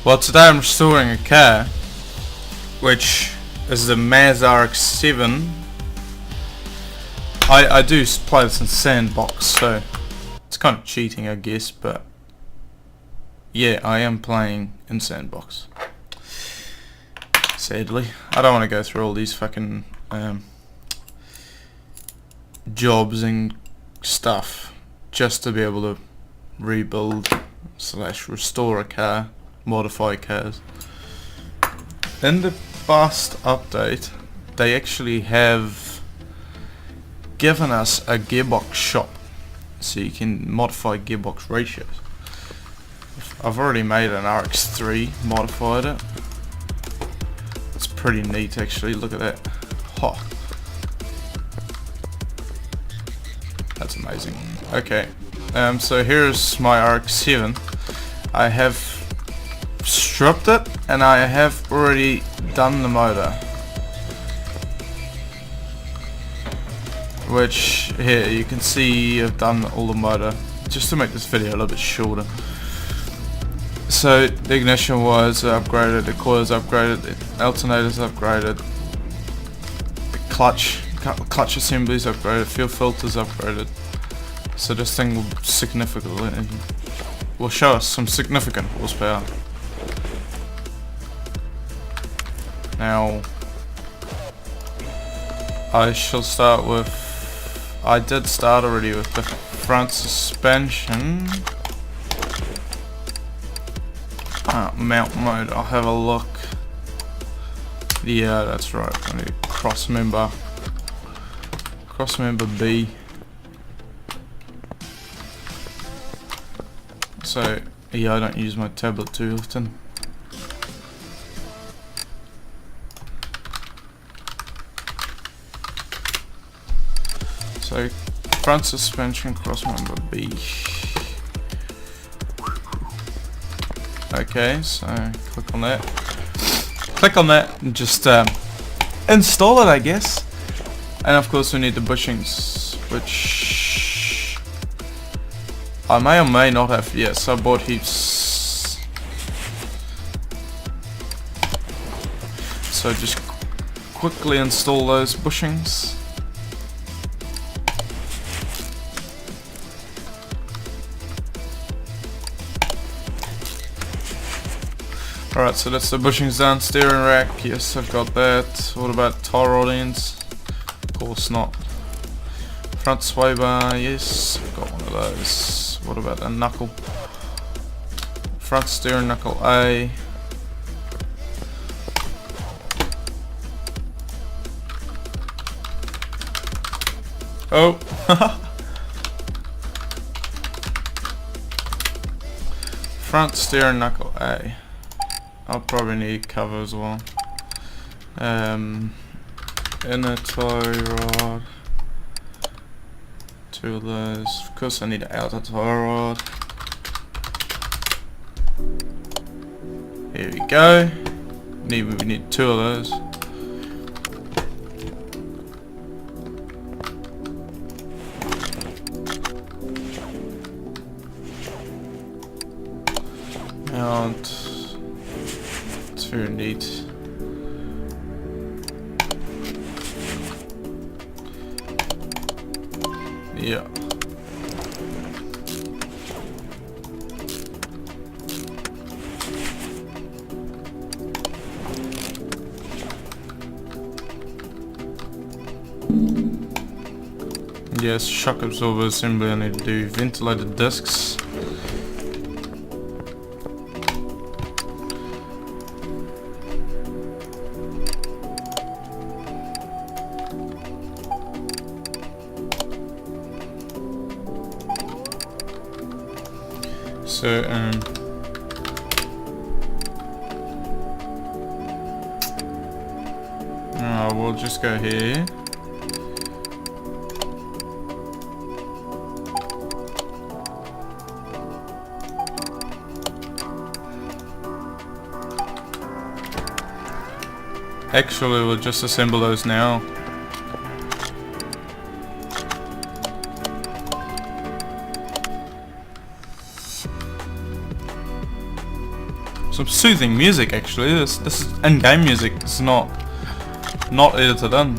Well, today I'm restoring a car, which is the RX7. I do play this in sandbox, so it's kind of cheating, I guess, but yeah, I am playing in sandbox. Sadly, I don't want to go through all these fucking jobs and stuff just to be able to rebuild / restore a car, modify cars. In the past update, they actually have given us a gearbox shop, so you can modify gearbox ratios. I've already made an RX3, modified it. It's pretty neat actually, look at that. Oh. That's amazing. Okay, so here's my RX7. I have stripped it and I have already done the motor, which here you can see I've done all the motor just to make this video a little bit shorter. So the ignition was upgraded, the coils upgraded, the alternators upgraded, the clutch assemblies upgraded, fuel filters upgraded. So this thing will show us some significant horsepower. Now I shall start with, I did start already with the front suspension. Mount mode, I'll have a look. Yeah, that's right, I need cross member B. So yeah, I don't use my tablet too often. So front suspension, cross member B. Okay, so click on that and just install it, I guess. And of course we need the bushings, which I may or may not have. Yes, I bought heaps. So just quickly install those bushings. Alright, so that's the bushings done. Steering rack, yes, I've got that. What about tie rod ends? Of course not. Front sway bar, yes, I've got one of those. What about a knuckle? Front steering knuckle A. Oh! Front steering knuckle A. I'll probably need cover as well. Inner tie rod. Two of those. Of course I need an outer tie rod. Here we go. We need two of those. Mount. Very neat. Yeah. Yes, shock absorber assembly I need to do. Ventilated discs. So we'll just go here. Actually, we'll just assemble those now. some soothing music actually. This is in-game music. It's not edited in.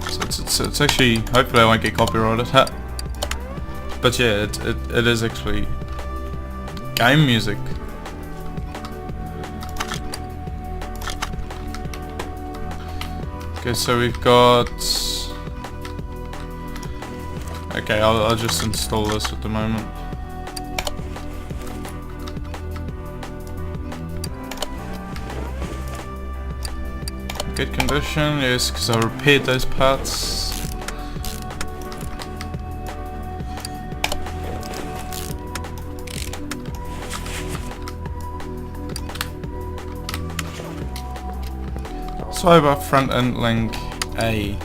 So it's actually, hopefully I won't get copyrighted. But yeah, it is actually game music. Okay, so we've got. Okay, I'll just install this at the moment. Good condition, yes, because I repaired those parts. So about front end link A.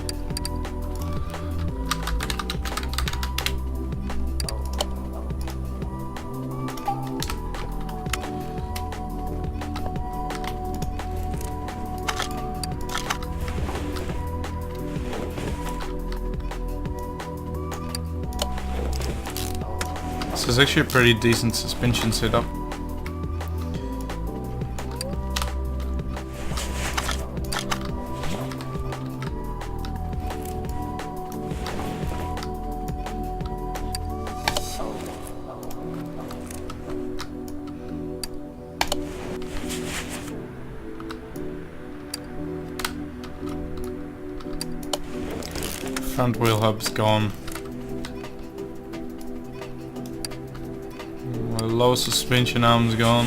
So it's actually a pretty decent suspension setup. Front wheel hub's gone. My lower suspension arm's gone.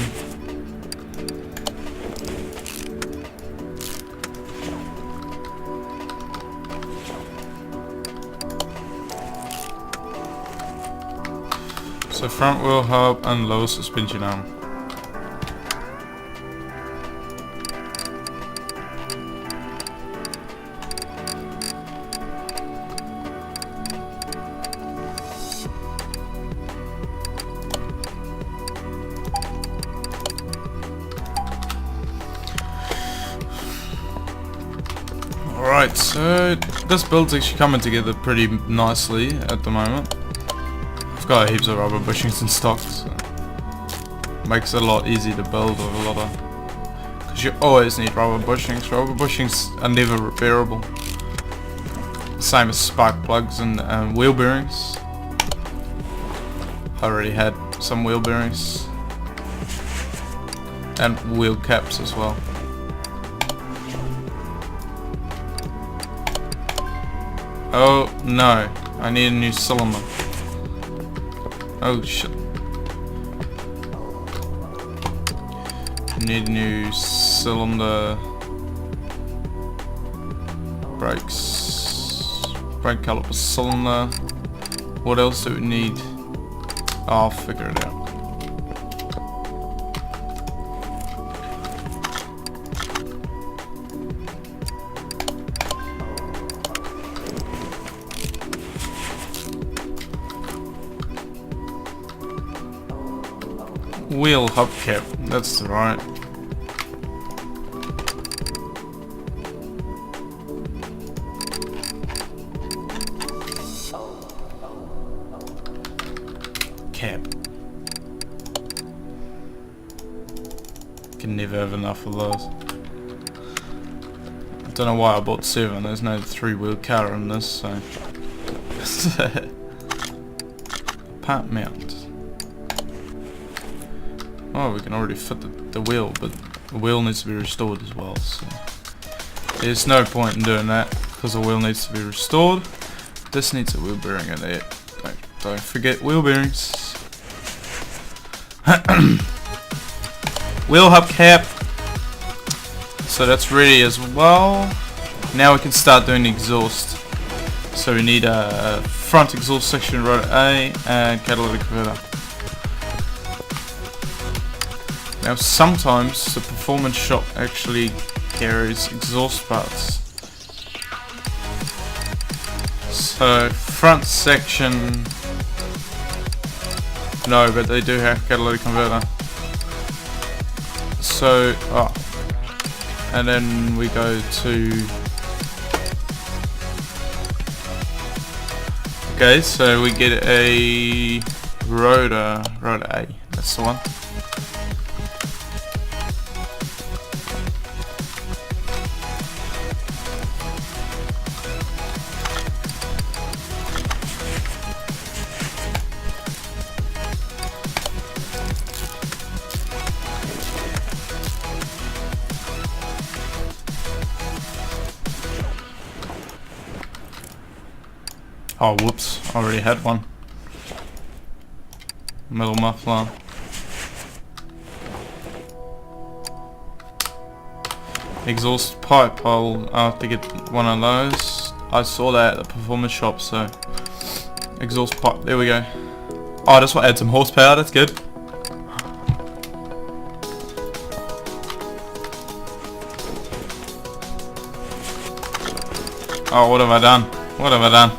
So front wheel hub and lower suspension arm. Alright, so this build's actually coming together pretty nicely at the moment. I've got heaps of rubber bushings in stock, so it makes it a lot easier to build with a lot of... because you always need rubber bushings. Rubber bushings are never repairable. Same as spark plugs and wheel bearings. I already had some wheel bearings. And wheel caps as well. Oh no, I need a new cylinder. Oh shit. I need a new cylinder. Brakes. Brake caliper cylinder. What else do we need? I'll figure it out. Wheel hubcap, that's right. Cap. Can never have enough of those. I don't know why I bought 7, there's no 3-wheel car in this, so... Part mount. Oh, we can already fit the wheel, but the wheel needs to be restored as well, so there's no point in doing that because the wheel needs to be restored. This needs a wheel bearing in it. Don't forget wheel bearings. Wheel hubcap. So that's ready as well. Now we can start doing the exhaust. So we need a front exhaust section, rotor A, and catalytic converter. Now sometimes the performance shop actually carries exhaust parts. So front section, no, but they do have catalytic converter. So, and then we go to, okay, so we get a rotor A, that's the one. Oh whoops, I already had one. Metal muffler. Exhaust pipe, I'll have to get one of those. I saw that at the performance shop, so exhaust pipe, there we go. Oh, this will add some horsepower, that's good. Oh, what have I done? What have I done?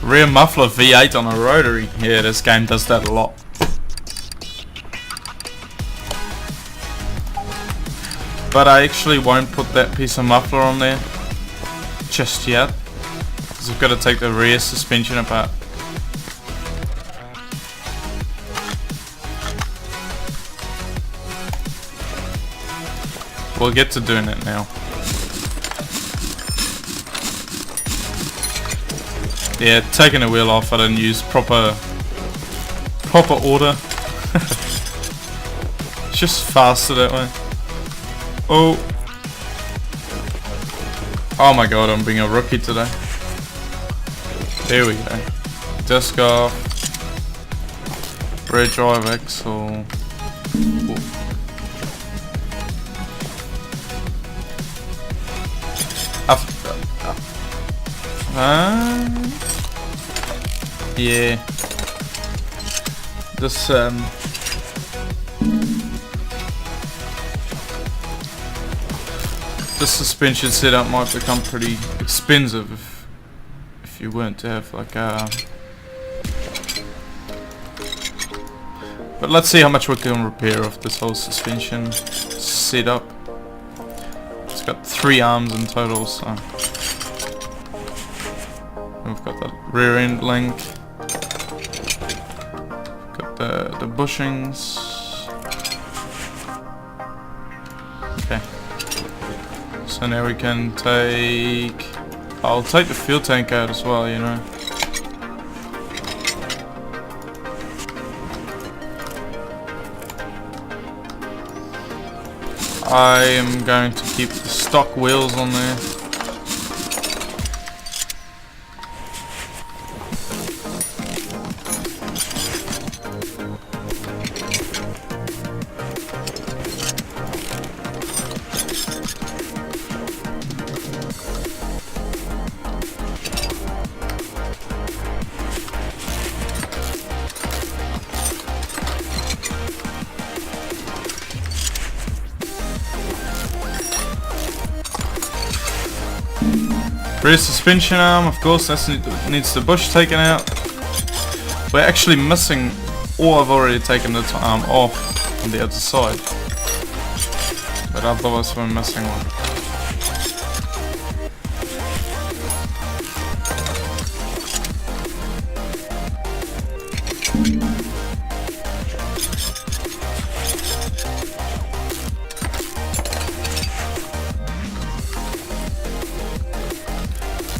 Rear muffler V8 on a rotary. Yeah, this game does that a lot. But I actually won't put that piece of muffler on there just yet, because I've got to take the rear suspension apart. We'll get to doing it now. Yeah, taking the wheel off, I didn't use proper order. It's just faster that way. Oh. Oh my god, I'm being a rookie today. There we go. Disc off. Rear drive axle. Ooh. Yeah. This suspension setup might become pretty expensive if you weren't to have like a. But let's see how much we can repair off this whole suspension setup. It's got 3 arms in total, so we've got the rear end link, got the bushings. Okay. So now we can take. I'll take the fuel tank out as well, you know. I am going to keep the stock wheels on there. Rear suspension arm, of course, that needs the bush taken out. We're actually missing, or I've already taken the arm off on the other side. But otherwise we're missing one.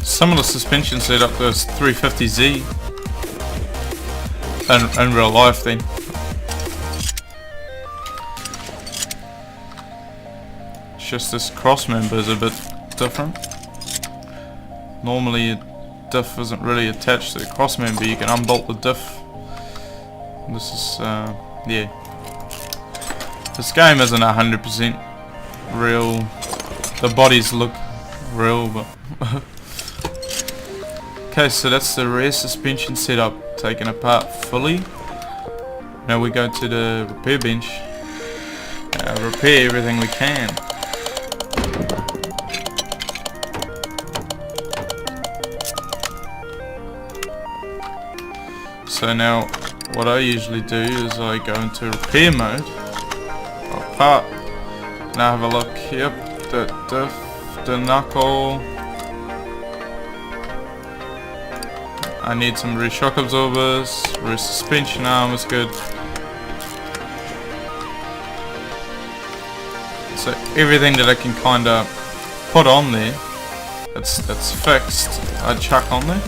Some of the suspension setup goes 350Z in real life then. It's just this cross member is a bit different. Normally a diff isn't really attached to the cross member, you can unbolt the diff. This is, yeah. This game isn't 100% real. The bodies look real, but okay, so that's the rear suspension setup taken apart fully. Now we go to the repair bench. Repair everything we can. So now what I usually do is I go into repair mode. Apart. Now have a look. Yep, the diff, the knuckle. I need some rear shock absorbers, rear suspension arm is good. So everything that I can kinda put on there That's fixed. I chuck on there.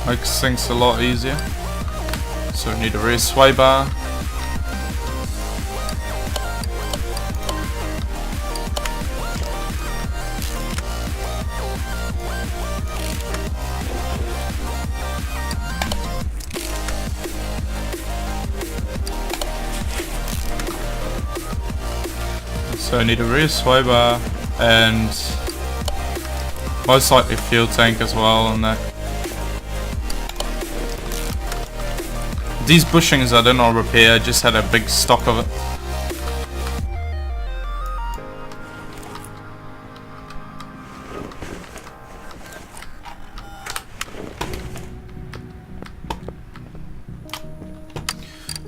Makes things a lot easier. So we need a rear sway bar. So I need a rear sway bar and most likely fuel tank as well on that. These bushings I did not repair, I just had a big stock of it.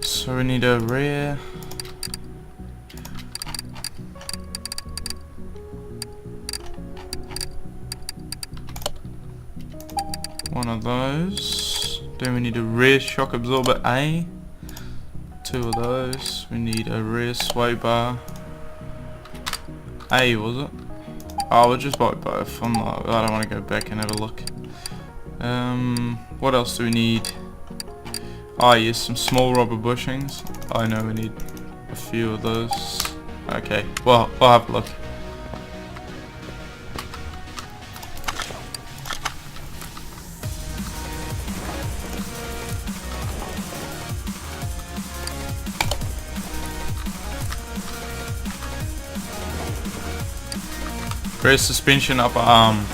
So we need a rear. One of those. Then we need a rear shock absorber A. Two of those. We need a rear sway bar. A, was it? Oh, we'll just buy both. I don't want to go back and have a look. What else do we need? Oh yes, some small rubber bushings. I know we need a few of those. Okay, well, we'll have a look. Rear suspension upper arm.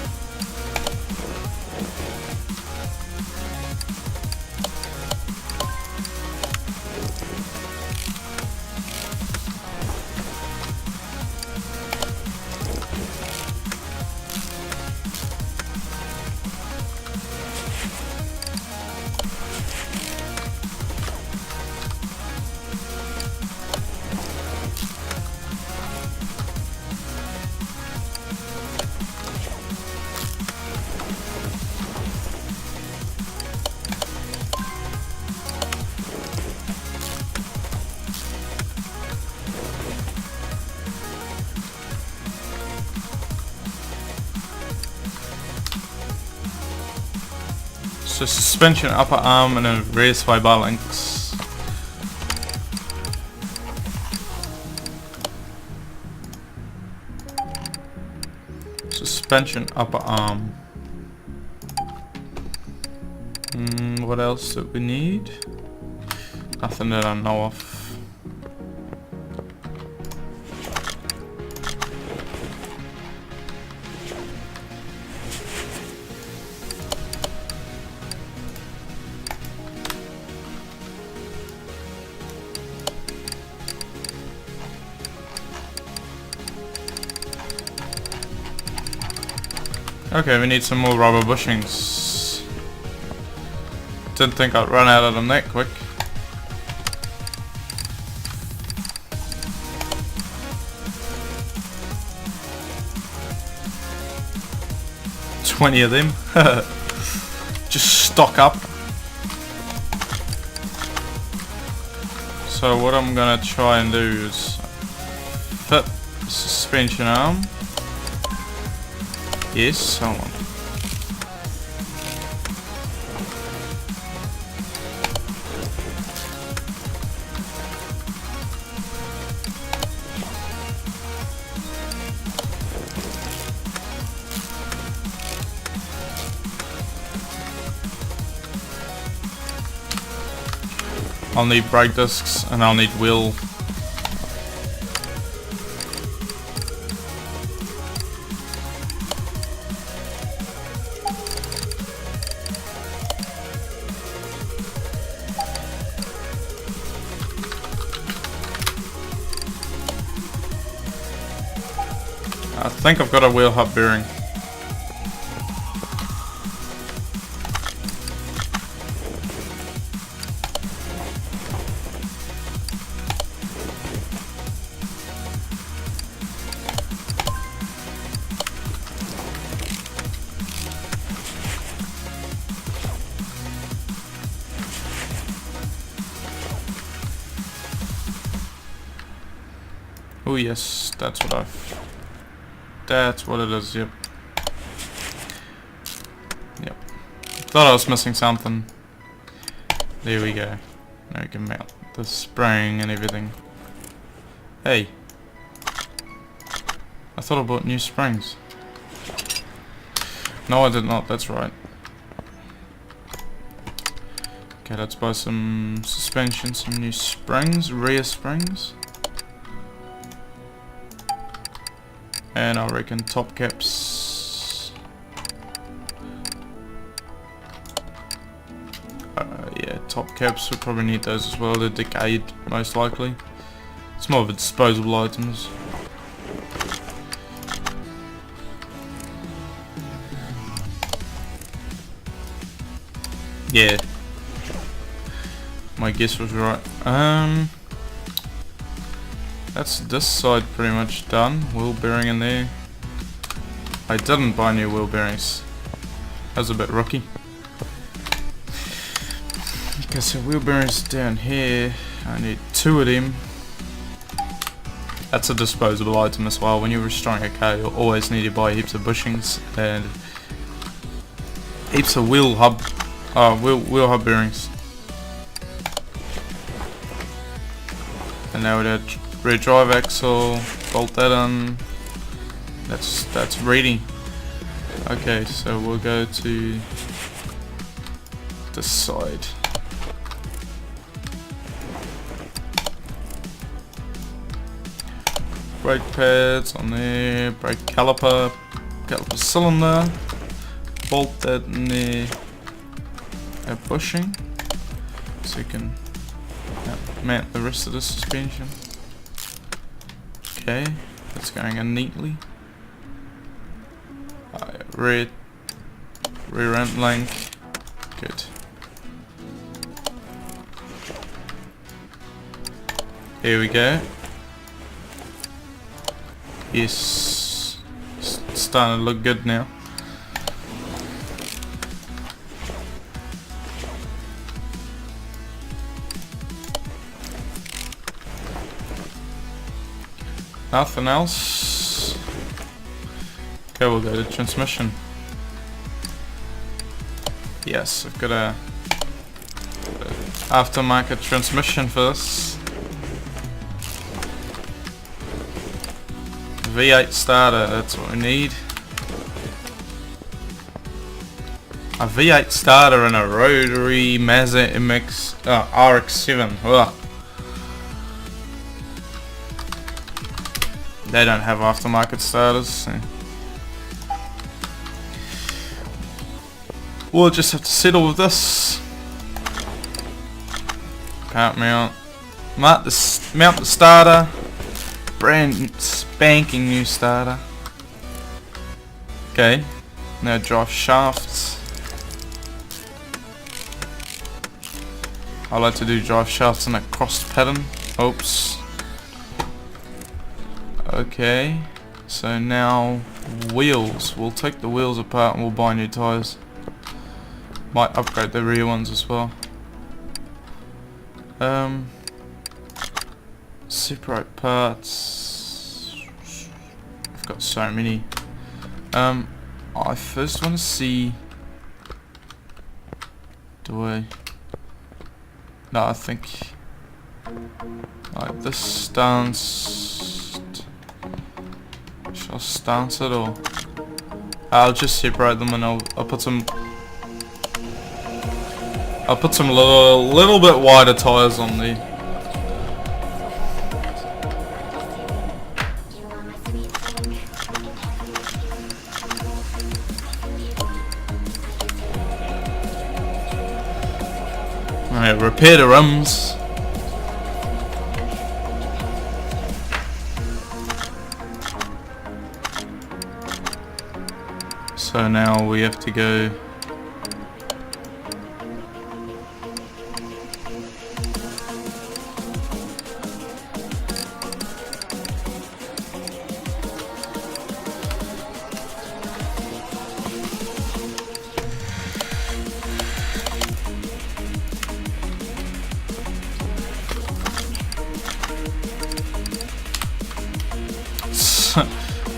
So suspension upper arm and then rear sway bar links. Suspension upper arm. What else do we need? Nothing that I know of. Okay, we need some more rubber bushings. Didn't think I'd run out of them that quick. $20 of them. Just stock up. So what I'm gonna try and do is fit the suspension arm. Yes, so on. I'll need brake discs and I'll need wheel. I think I've got a wheel hub bearing. Oh yes, that's what I've That's what it is, yep. Yep. Thought I was missing something. There we go. Now we can mount the spring and everything. Hey. I thought I bought new springs. No, I did not, that's right. Okay, let's buy some suspension, some new springs, rear springs. And I reckon top caps. Yeah, top caps, we'll probably need those as well. They're decayed, most likely. It's more of a disposable items. Yeah. My guess was right. That's this side pretty much done. Wheel bearing in there. I didn't buy new wheel bearings. That was a bit rookie. Okay, so wheel bearings down here. I need 2 of them. That's a disposable item as well. When you're restoring a car, you'll always need to buy heaps of bushings and heaps of wheel hub bearings. And now we add rear drive axle, bolt that in. That's ready. Okay, so we'll go to this side. Brake pads on there, brake caliper cylinder, bolt that in there, a bushing, so you can mount the rest of the suspension. Okay, that's going in neatly. Rear end link, good. Here we go. Yes, it's starting to look good now. Nothing else. Okay, we'll go to transmission. Yes, I've got a aftermarket transmission for this. V8 starter, that's what we need. A V8 starter and a rotary Mazda MX RX7. Ugh. They don't have aftermarket starters, so we'll just have to settle with this. Can't mount the starter. Brand spanking new starter. Okay, now drive shafts. I like to do drive shafts in a crossed pattern. Oops. Okay, so now wheels. We'll take the wheels apart and we'll buy new tyres. Might upgrade the rear ones as well. Separate parts. I've got so many. I first want to see. No, I think like this stance. Shall I stance it or? I'll just separate them and I'll put some. I'll put some little bit wider tyres on there. Alright, repair the rims. So now we have to go.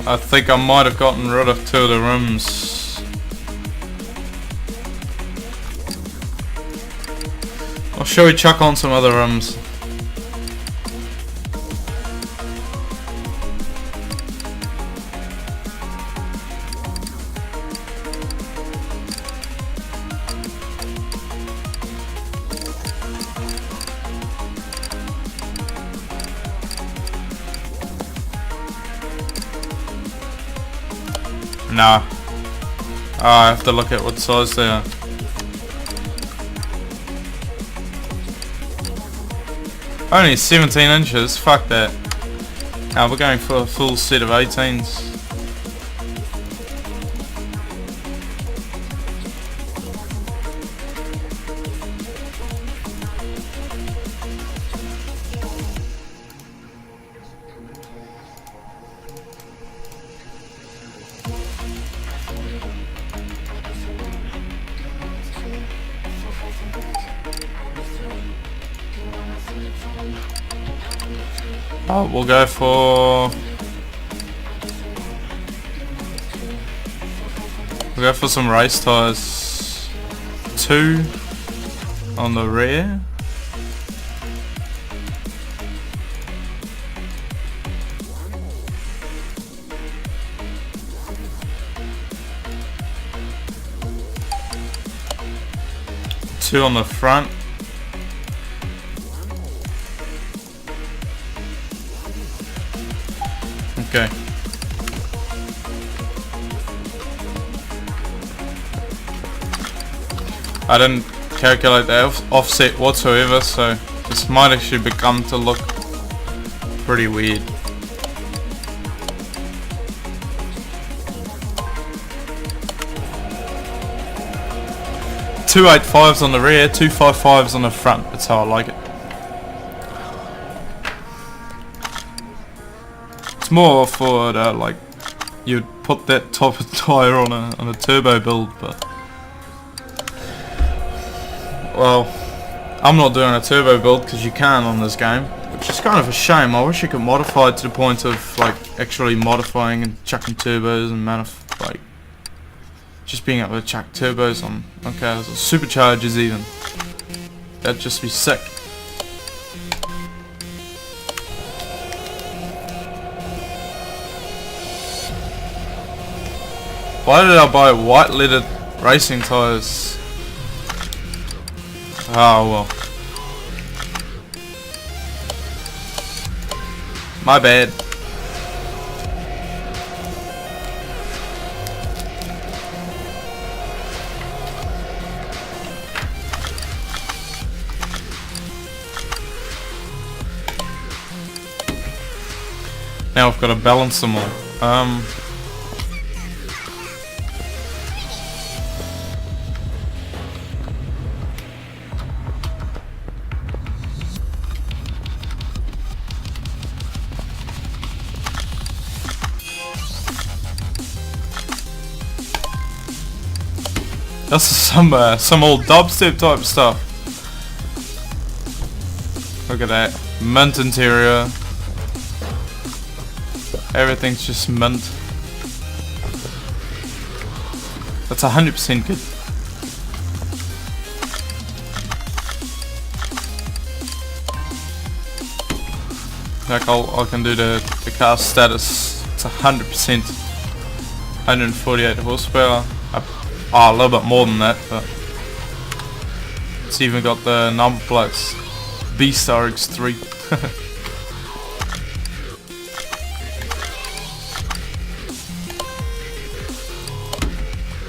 I think I might have gotten rid of 2 of the rims. Or shall we chuck on some other rims? Nah. Oh, I have to look at what size they are. Only 17 inches, fuck that. We're going for a full set of 18s. Oh, we'll go for some race tires. 2 on the rear. Two on the front. Okay. I didn't calculate the offset whatsoever, so this might actually become to look pretty weird. Two 8.5s on the rear, 2 5.5s on the front. That's how I like it. It's more for like you'd put that top of tire on a turbo build, but well, I'm not doing a turbo build because you can't on this game, which is kind of a shame. I wish you could modify it to the point of like actually modifying and chucking turbos and like just being able to chuck turbos on cars or superchargers even. That'd just be sick. Why did I buy white leaded racing tires? Oh well. My bad. Now I've got to balance them all. This is some old dubstep type stuff. Look at that. Mint interior. Everything's just mint. That's 100% good. Like I can do the car status. It's 100%. 148 horsepower. Oh, a little bit more than that, but it's even got the number plates. Beast RX3.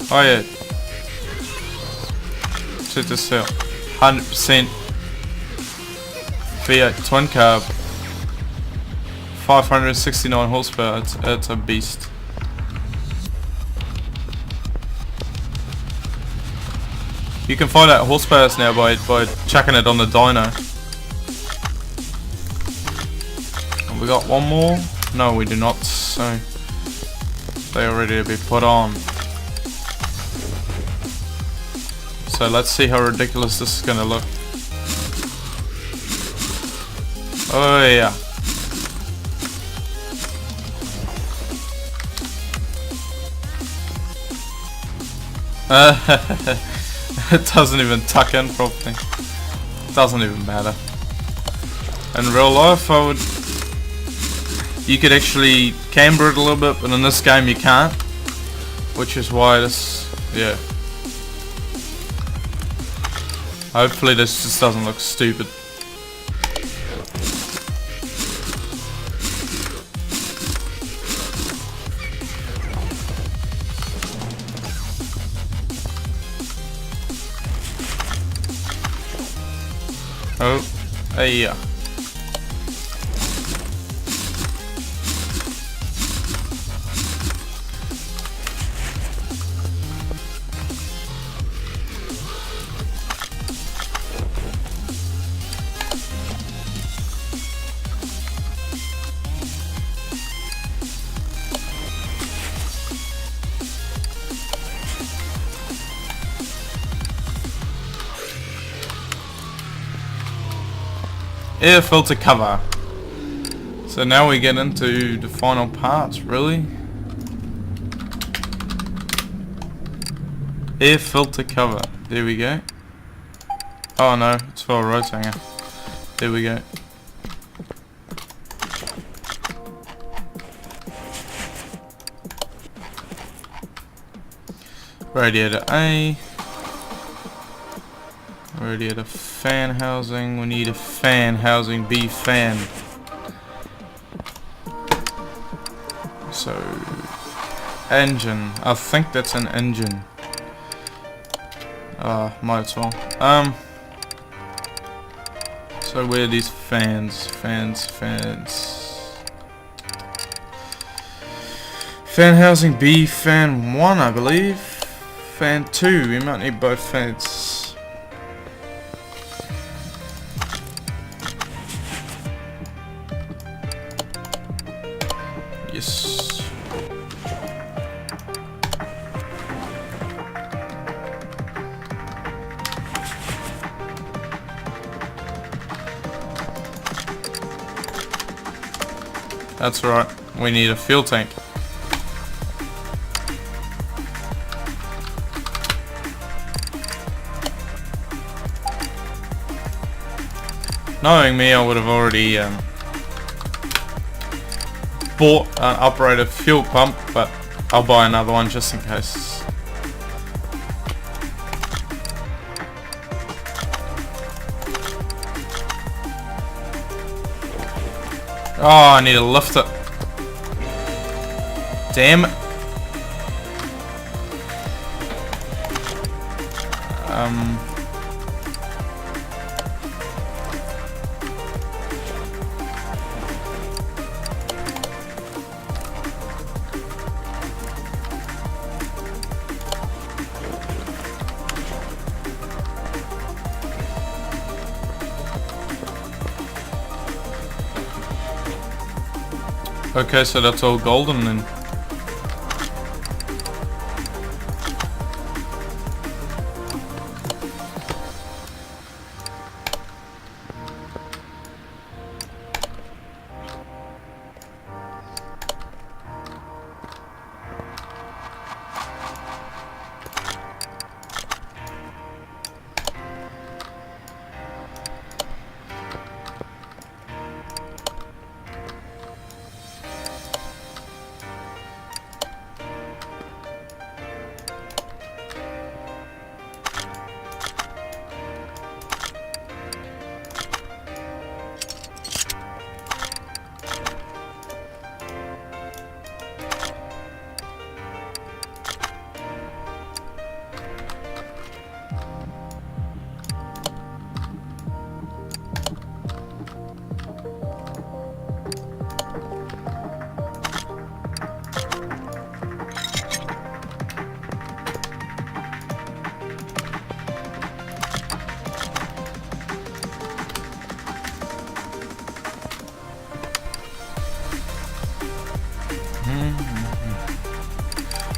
Oh yeah. Check this out. 100% V8 twin carb. 569 horsepower. It's a beast. You can find out horsepower now by chucking it on the dyno. And we got one more? No, we do not. So they are ready to be put on. So let's see how ridiculous this is gonna look. Oh yeah. It doesn't even tuck in properly. Doesn't even matter. In real life, you could actually camber it a little bit, but in this game you can't. Which is why yeah. Hopefully this just doesn't look stupid. Oh, hey, yeah. Air filter cover. So now we get into the final parts, really. Air filter cover. There we go. Oh no, it's for a road hanger. There we go. Radiator A. Radiator fan housing. We need a fan housing B fan. So engine. I think that's an engine. Might as well. So where are these fans? Fans. Fan housing B, fan 1 I believe. Fan 2, we might need both fans. Yes. That's right, we need a fuel tank. Knowing me, I would have already bought an operated fuel pump, but I'll buy another one just in case. Oh, I need to lift it. Damn it. Okay, so that's all golden then.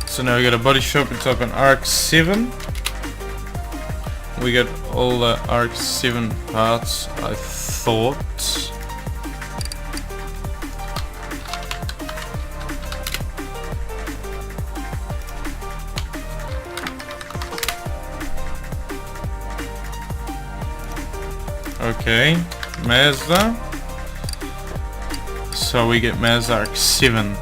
So now we got a body shop, it's up an RX7. We got all the RX7 parts, I thought. Okay, Mazda. So we get Mazda RX7.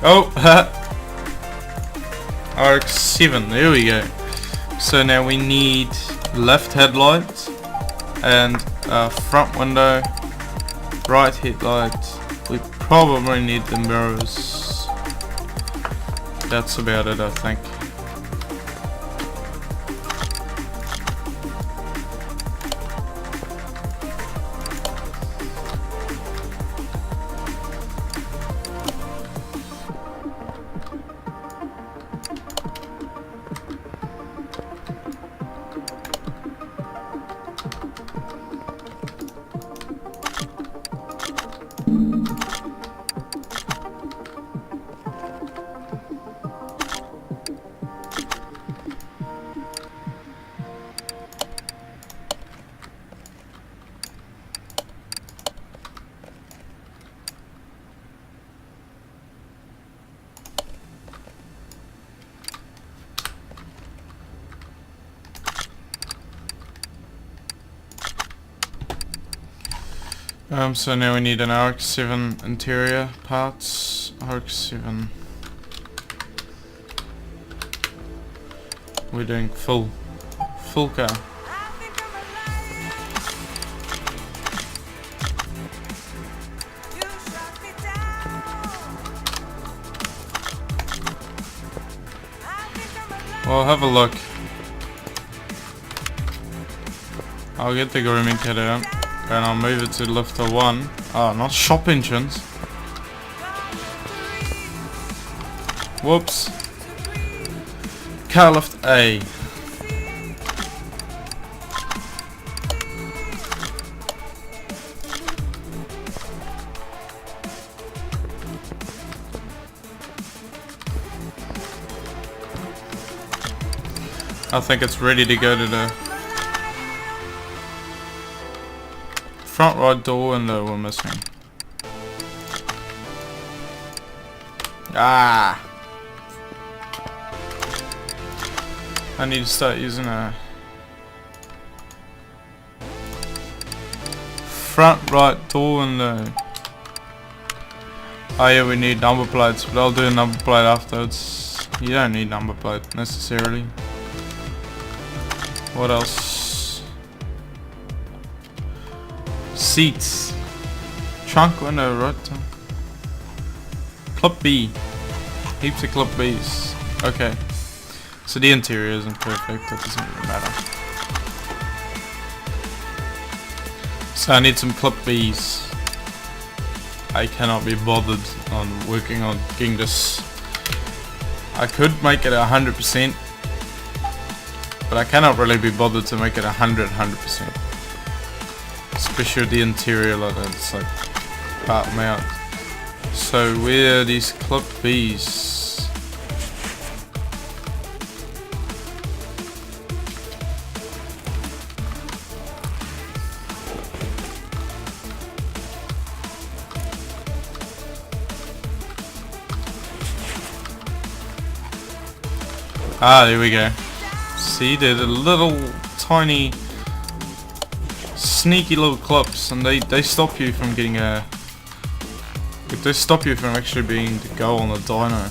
Oh, RX7, there we go. So now we need left headlight and front window, right headlight. We probably need the mirrors. That's about it, I think. So now we need an RX7 interior parts. RX7. We're doing full car. Well, have a look. I'll get the grooming kit out. And I'll move it to lifter 1. Oh, not shop engines. Whoops. Car lift A. I think it's ready to go to the front right door window we're missing. Ah! I need to start using a front right door window. Oh yeah, we need number plates, but I'll do a number plate afterwards. You don't need number plate necessarily. What else? Seats. Trunk window, right? Clip B. Heaps of clip B's. Okay. So the interior isn't perfect, that doesn't really matter. So I need some clip B's. I cannot be bothered on working on getting this. I could make it 100%, but I cannot really be bothered to make it 100%. Especially the interior like that, it's like part mount. So where are these clip B's? Ah, there we go. See, they're the little tiny sneaky little clips, and they stop you from getting a... They stop you from actually being to go on the dyno.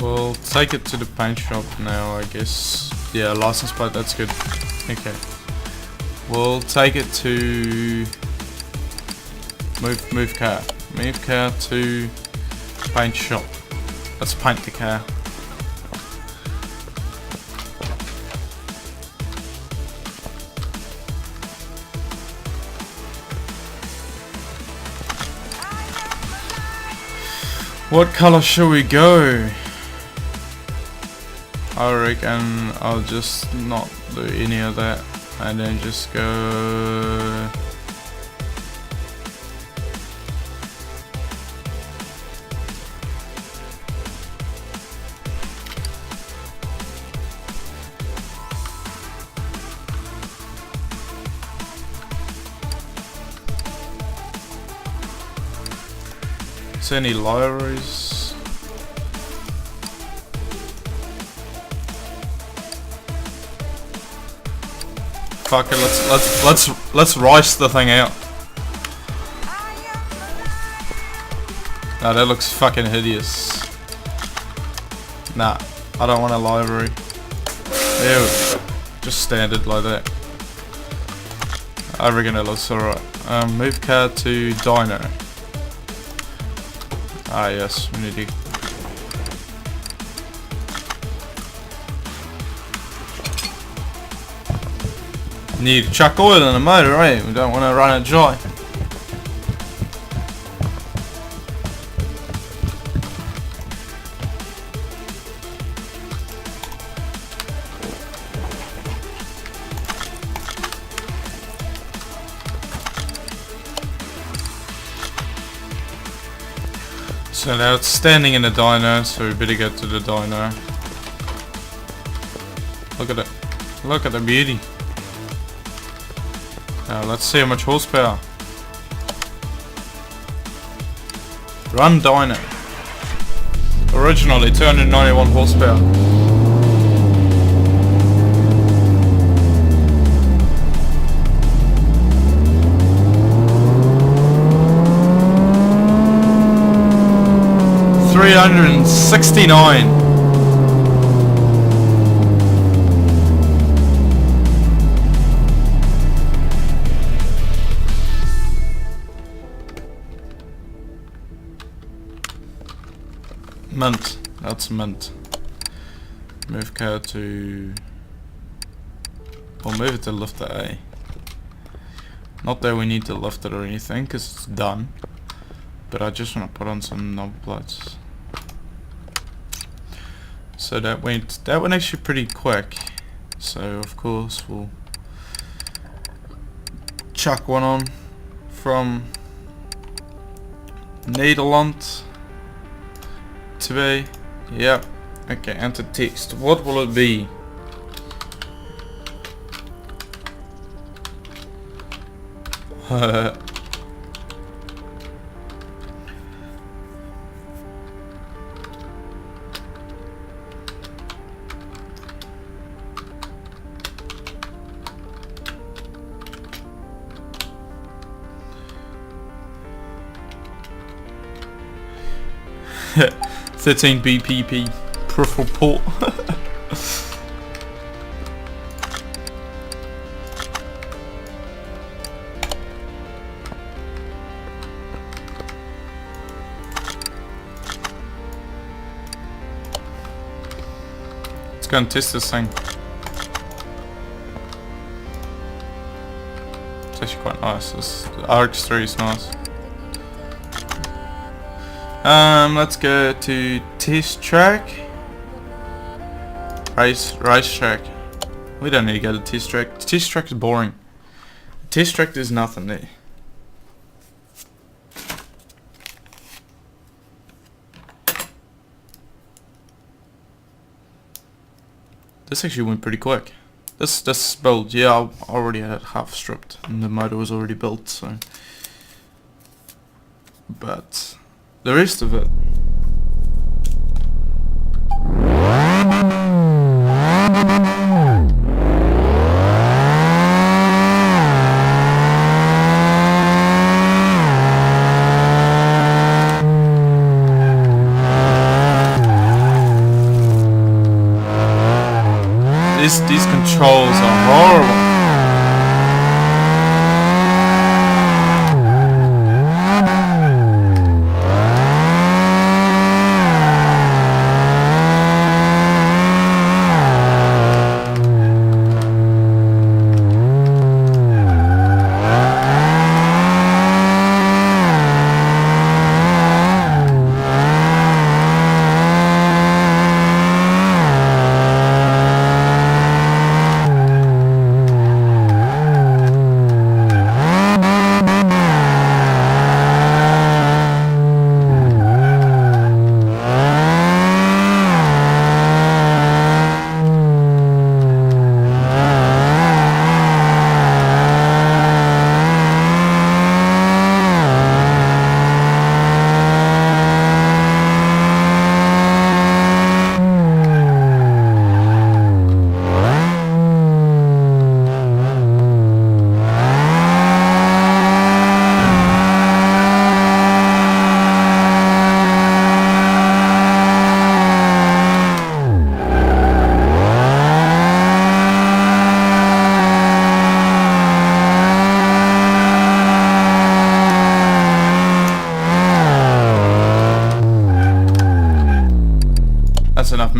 We'll take it to the paint shop now, I guess. Yeah, license plate, that's good. Okay. We'll take it to... Move car. Move car to paint shop. Let's paint the car. What color shall we go? I reckon I'll just not do any of that and then just go... Any libraries? Fuck it, let's rice the thing out. No, that looks fucking hideous. Nah, I don't want a library. There we go. Just standard like that. I reckon it looks alright. Move car to diner. Ah yes, we need to... Need to chuck oil in the motor, right? We don't want to run it dry. So now it's standing in the diner, so we better get to the diner. Look at it. Look at the beauty. Now let's see how much horsepower. Run diner. Originally 291 horsepower. $369. Mint. That's mint. Move car to... We'll move it to lifter A. Not that we need to lift it or anything, because it's done. But I just want to put on some number plates. So that went actually pretty quick. So of course we'll chuck one on from Nederland to be. Yep. Okay, enter text. What will it be? $13 BPP peripheral port. Let's go and test this thing. It's actually quite nice. This RX3 is nice. Let's go to test track. Race track. We don't need to go to test track. Test track is boring. Test track there's nothing there. This actually went pretty quick. This build, yeah, I already had it half stripped and the motor was already built, so. But the rest of it. These controls are horrible.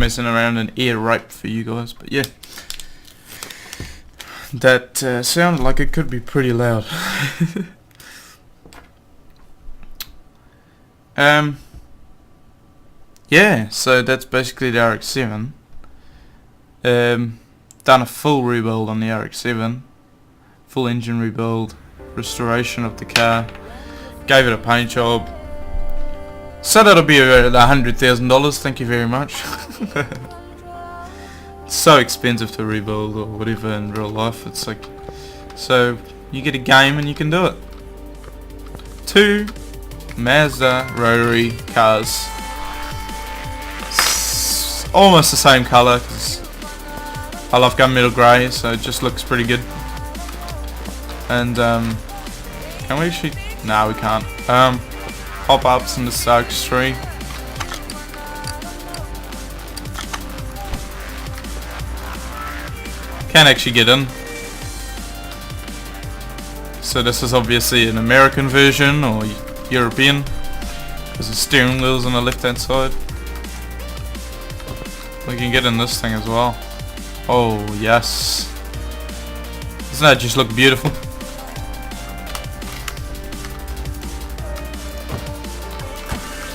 messing around and ear rape for you guys, but yeah. That sounded like it could be pretty loud. Yeah, so that's basically the RX7. Done a full rebuild on the RX7. Full engine rebuild, restoration of the car, gave it a paint job. So that'll be about $100,000, thank you very much. It's so expensive to rebuild or whatever in real life, it's like, so you get a game and you can do it. 2 Mazda rotary cars. Almost the same colour, because I love gunmetal grey, so it just looks pretty good. And can we actually? No, we can't. Pop-ups in the Starks 3. Can actually get in. So this is obviously an American version or European, because the steering wheel's on the left hand side. We can get in this thing as well. Oh yes. Doesn't that just look beautiful?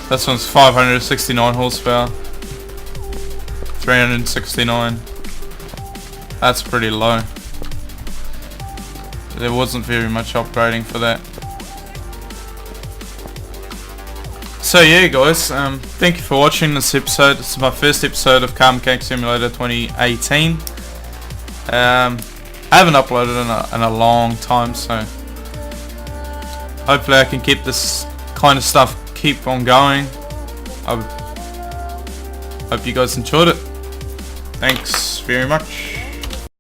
This one's 569 horsepower. 369. That's pretty low. There wasn't very much upgrading for that. So yeah guys, thank you for watching this episode. This is my first episode of Car Mechanic Simulator 2018. I haven't uploaded in a long time, so hopefully I can keep this kind of stuff keep on going. I hope you guys enjoyed it. Thanks very much.